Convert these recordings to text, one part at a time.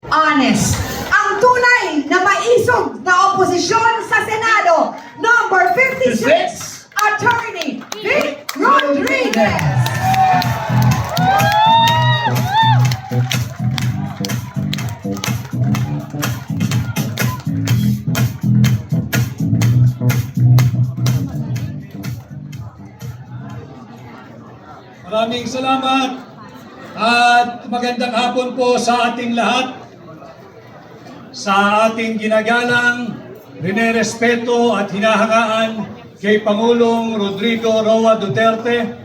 honest. Ang tunay na maisog na oposisyon sa Senado, number 56, Attorney Vic Rodriguez. Maraming salamat at magandang hapon po sa ating lahat. Sa ating ginagalang, rinerespeto at hinahangaan kay Pangulong Rodrigo Roa Duterte.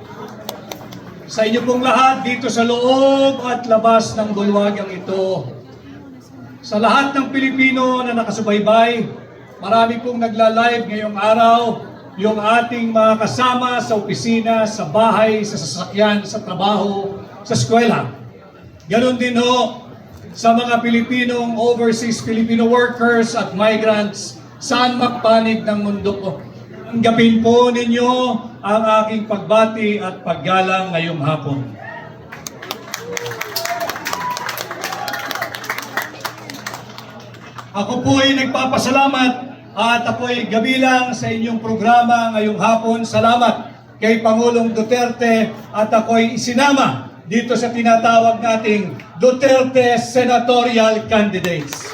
Sa inyo pong lahat dito sa loob at labas ng bulwagang ito. Sa lahat ng Pilipino na nakasubaybay, marami pong nagla-live ngayong araw, yung ating mga kasama sa opisina, sa bahay, sa sasakyan, sa trabaho, sa eskwela. Ganon din ho sa mga Pilipinong overseas Filipino workers at migrants saan magpanig ng mundo ko. Tanggapin po ninyo ang aking pagbati at paggalang ngayong hapon. Ako po ay nagpapasalamat at ako'y gabilang sa inyong programa ngayong hapon. Salamat kay Pangulong Duterte at ako'y isinama dito sa tinatawag nating Duterte Senatorial Candidates.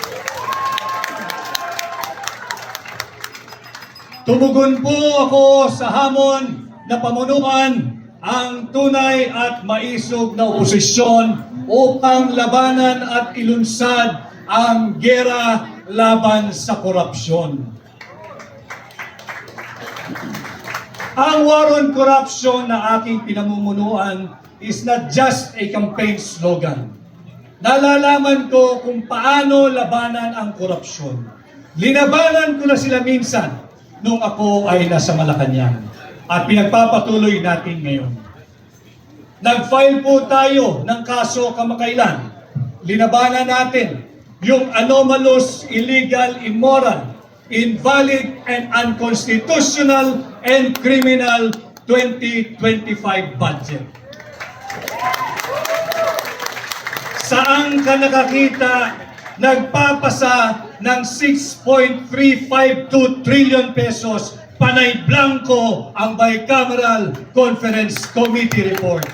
Tumugon po ako sa hamon na pamunuan ang tunay at maisog na oposisyon upang labanan at ilunsad ang giyera laban sa korupsyon. Ang war on corruption na aking pinamumunuan is not just a campaign slogan. Nalalaman ko kung paano labanan ang korupsyon. Linabanan ko na sila minsan nung ako ay nasa Malacanang at pinagpapatuloy natin ngayon. Nag-file po tayo ng kaso kamakailan. Linabanan natin yung anomalous, illegal, immoral, invalid, and unconstitutional and criminal 2025 budget. Saan ka nakakita nagpapasa ng 6.352 trillion pesos panay blanco ang Bicameral Conference Committee report?